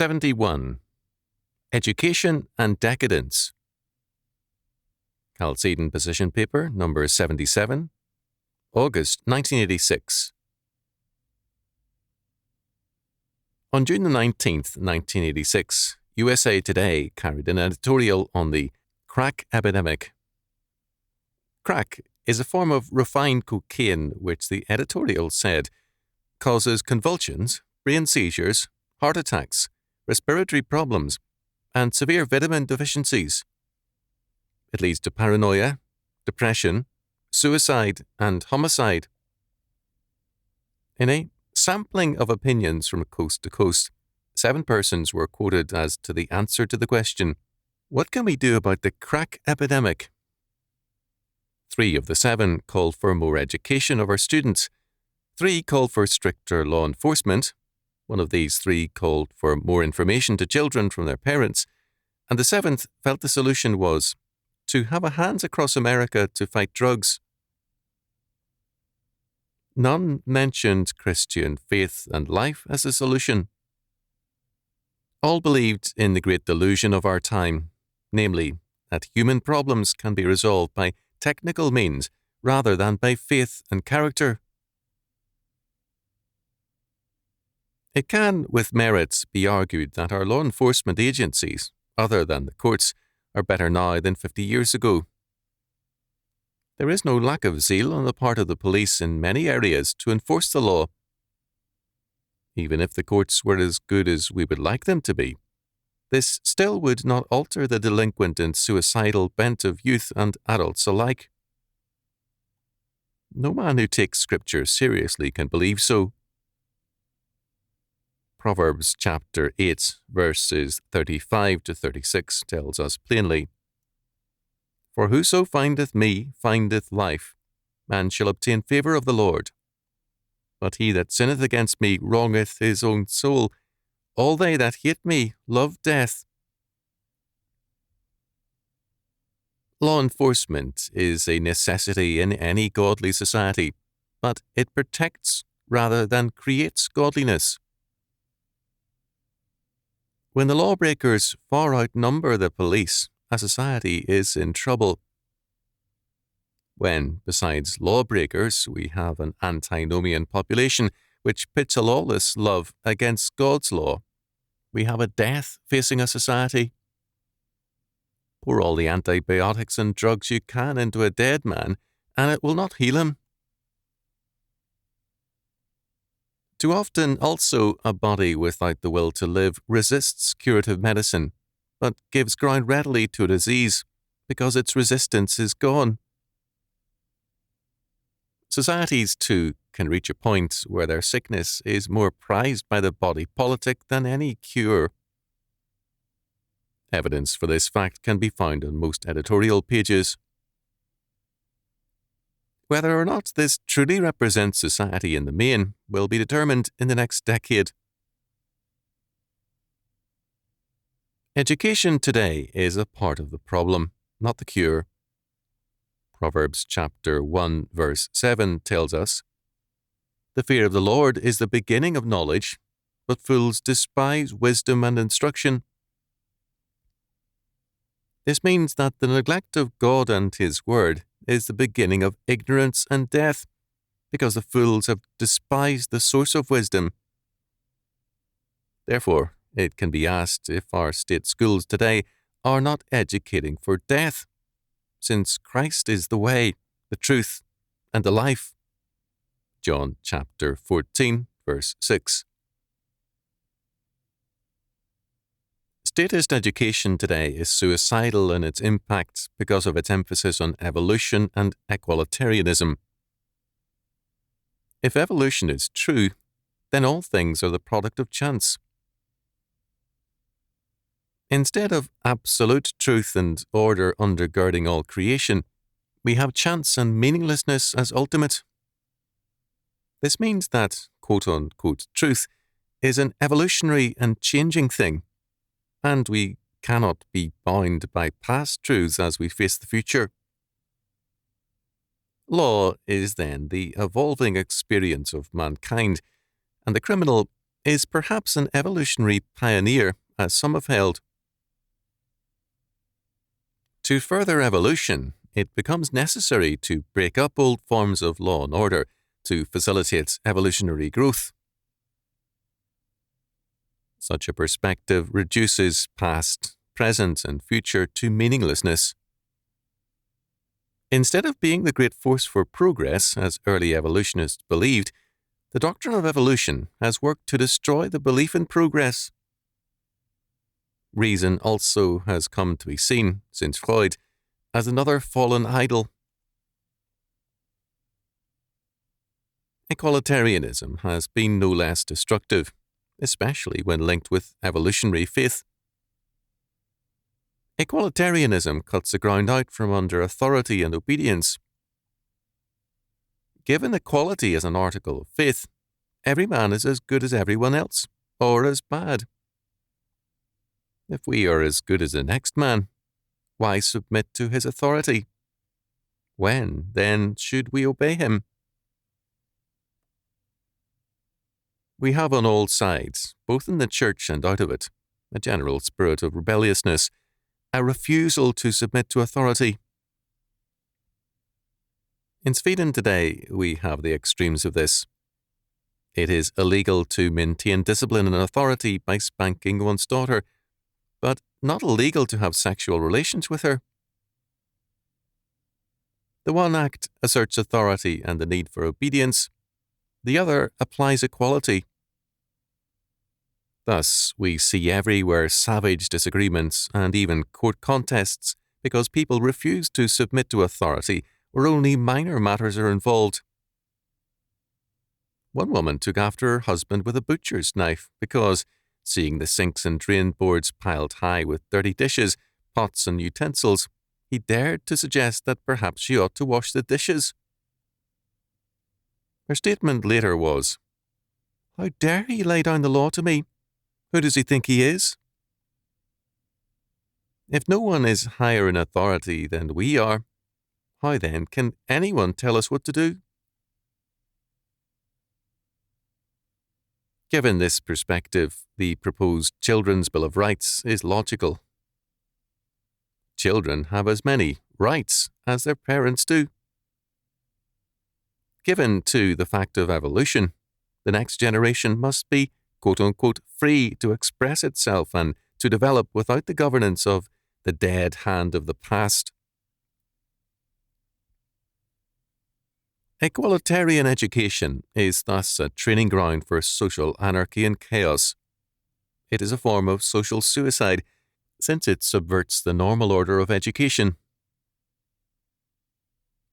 71. Education and Decadence. Chalcedon Position Paper, number 77, August 1986. On June the 19th, 1986, USA Today carried an editorial on the crack epidemic. Crack is a form of refined cocaine which the editorial said causes convulsions, brain seizures, heart attacks, respiratory problems, and severe vitamin deficiencies. It leads to paranoia, depression, suicide, and homicide. In a sampling of opinions from coast to coast, 7 persons were quoted as to the answer to the question, "What can we do about the crack epidemic?" 3 of the 7 called for more education of our students. 3 called for stricter law enforcement. One of these 3 called for more information to children from their parents. And the 7th felt the solution was to have a Hands Across America to fight drugs. None mentioned Christian faith and life as a solution. All believed in the great delusion of our time, namely, that human problems can be resolved by technical means rather than by faith and character. It can, with merit, be argued that our law enforcement agencies, other than the courts, are better now than 50 years ago. There is no lack of zeal on the part of the police in many areas to enforce the law. Even if the courts were as good as we would like them to be, this still would not alter the delinquent and suicidal bent of youth and adults alike. No man who takes Scripture seriously can believe so. Proverbs chapter 8, verses 35 to 36 tells us plainly, "For whoso findeth me findeth life, and shall obtain favour of the Lord. But he that sinneth against me wrongeth his own soul. All they that hate me love death." Law enforcement is a necessity in any godly society, but it protects rather than creates godliness. When the lawbreakers far outnumber the police, a society is in trouble. When, besides lawbreakers, we have an antinomian population which pits a lawless love against God's law, we have a death facing a society. Pour all the antibiotics and drugs you can into a dead man, and it will not heal him. Too often, also, a body without the will to live resists curative medicine, but gives ground readily to a disease because its resistance is gone. Societies, too, can reach a point where their sickness is more prized by the body politic than any cure. Evidence for this fact can be found on most editorial pages. Whether or not this truly represents society in the main will be determined in the next decade. Education today is a part of the problem, not the cure. Proverbs chapter 1, verse 7 tells us, "The fear of the Lord is the beginning of knowledge, but fools despise wisdom and instruction." This means that the neglect of God and His Word is the beginning of ignorance and death, because the fools have despised the source of wisdom. Therefore, it can be asked if our state schools today are not educating for death, since Christ is the way, the truth, and the life. John chapter 14, verse 6. Statist education today is suicidal in its impact because of its emphasis on evolution and equalitarianism. If evolution is true, then all things are the product of chance. Instead of absolute truth and order undergirding all creation, we have chance and meaninglessness as ultimate. This means that quote-unquote truth is an evolutionary and changing thing, and we cannot be bound by past truths as we face the future. Law is then the evolving experience of mankind, and the criminal is perhaps an evolutionary pioneer, as some have held. To further evolution, it becomes necessary to break up old forms of law and order to facilitate evolutionary growth. Such a perspective reduces past, present, and future to meaninglessness. Instead of being the great force for progress, as early evolutionists believed, the doctrine of evolution has worked to destroy the belief in progress. Reason also has come to be seen, since Freud, as another fallen idol. Equalitarianism has been no less destructive, especially when linked with evolutionary faith. Equalitarianism cuts the ground out from under authority and obedience. Given equality as an article of faith, every man is as good as everyone else, or as bad. If we are as good as the next man, why submit to his authority? When, then, should we obey him? We have on all sides, both in the church and out of it, a general spirit of rebelliousness, a refusal to submit to authority. In Sweden today, we have the extremes of this. It is illegal to maintain discipline and authority by spanking one's daughter, but not illegal to have sexual relations with her. The one act asserts authority and the need for obedience. The other applies equality. Thus, we see everywhere savage disagreements and even court contests because people refuse to submit to authority where only minor matters are involved. One woman took after her husband with a butcher's knife because, seeing the sinks and drain boards piled high with dirty dishes, pots and utensils, he dared to suggest that perhaps she ought to wash the dishes. Her statement later was, "How dare he lay down the law to me? Who does he think he is?" If no one is higher in authority than we are, how then can anyone tell us what to do? Given this perspective, the proposed Children's Bill of Rights is logical. Children have as many rights as their parents do. Given, too, the fact of evolution, the next generation must be quote-unquote free to express itself and to develop without the governance of the dead hand of the past. Equalitarian education is thus a training ground for social anarchy and chaos. It is a form of social suicide, since it subverts the normal order of education.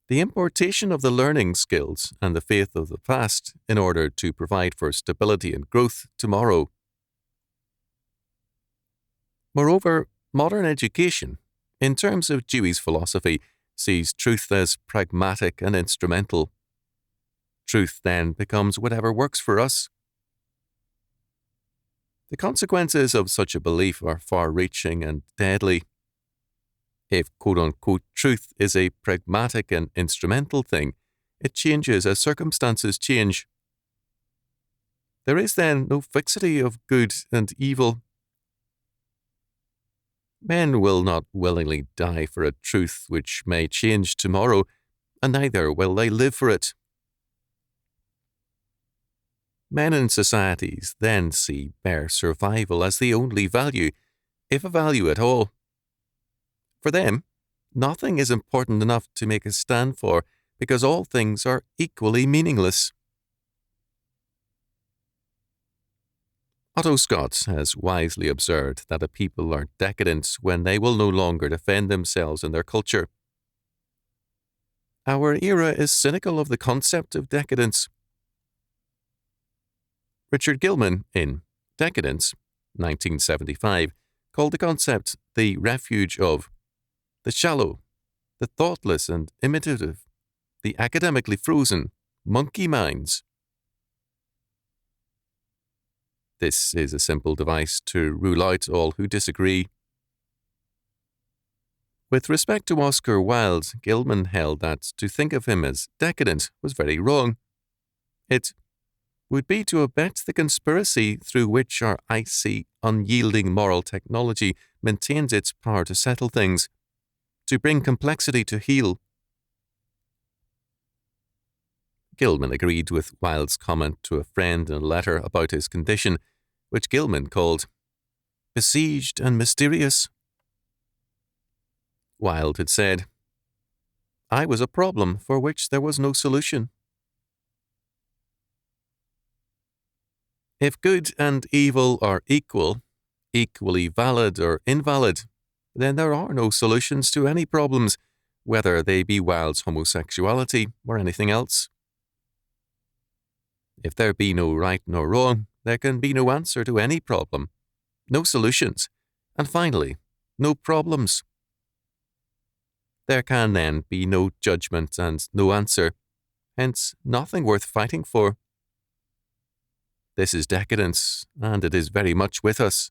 The importation of the learning skills and the faith of the past in order to provide for stability and growth tomorrow. Moreover, modern education, in terms of Dewey's philosophy, sees truth as pragmatic and instrumental. Truth then becomes whatever works for us. The consequences of such a belief are far-reaching and deadly. If quote-unquote truth is a pragmatic and instrumental thing, it changes as circumstances change. There is then no fixity of good and evil. Men will not willingly die for a truth which may change tomorrow, and neither will they live for it. Men in societies then see bare survival as the only value, if a value at all. For them, nothing is important enough to make a stand for, because all things are equally meaningless. Otto Scott has wisely observed that a people are decadent when they will no longer defend themselves and their culture. Our era is cynical of the concept of decadence. Richard Gilman, in Decadence, 1975, called the concept the refuge of the shallow, the thoughtless and imitative, the academically frozen, monkey minds. This is a simple device to rule out all who disagree. With respect to Oscar Wilde, Gilman held that to think of him as decadent was very wrong. It would be to abet the conspiracy through which our icy, unyielding moral technology maintains its power to settle things, to bring complexity to heel. Gilman agreed with Wilde's comment to a friend in a letter about his condition, which Gilman called besieged and mysterious. Wilde had said, "I was a problem for which there was no solution." If good and evil are equal, equally valid or invalid, then there are no solutions to any problems, whether they be Wilde's homosexuality or anything else. If there be no right nor wrong, there can be no answer to any problem, no solutions, and finally, no problems. There can then be no judgment and no answer, hence nothing worth fighting for. This is decadence, and it is very much with us.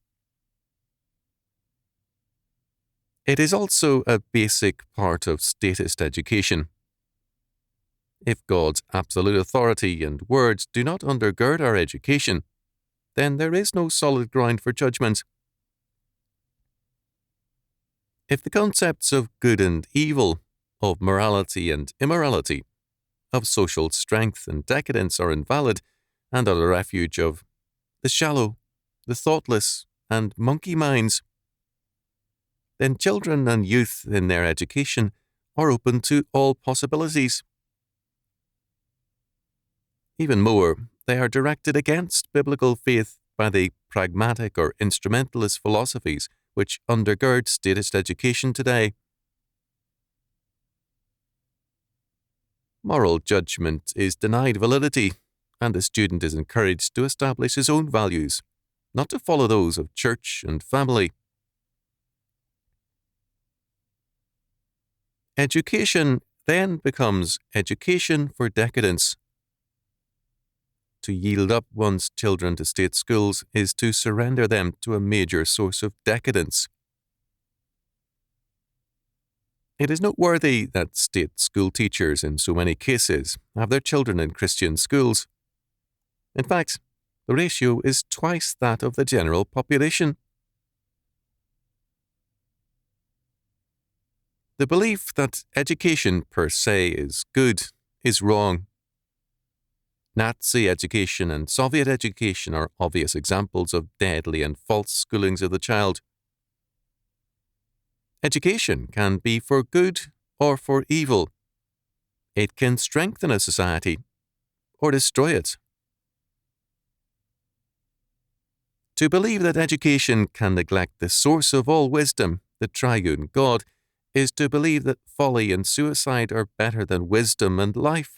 It is also a basic part of statist education. If God's absolute authority and words do not undergird our education, then there is no solid ground for judgment. If the concepts of good and evil, of morality and immorality, of social strength and decadence are invalid, and are the refuge of the shallow, the thoughtless, and monkey minds, then children and youth in their education are open to all possibilities. Even more, they are directed against biblical faith by the pragmatic or instrumentalist philosophies which undergird statist education today. Moral judgment is denied validity, and the student is encouraged to establish his own values, not to follow those of church and family. Education then becomes education for decadence. To yield up one's children to state schools is to surrender them to a major source of decadence. It is noteworthy that state school teachers in so many cases have their children in Christian schools. In fact, the ratio is twice that of the general population. The belief that education per se is good is wrong. Nazi education and Soviet education are obvious examples of deadly and false schoolings of the child. Education can be for good or for evil. It can strengthen a society or destroy it. To believe that education can neglect the source of all wisdom, the triune God, is to believe that folly and suicide are better than wisdom and life.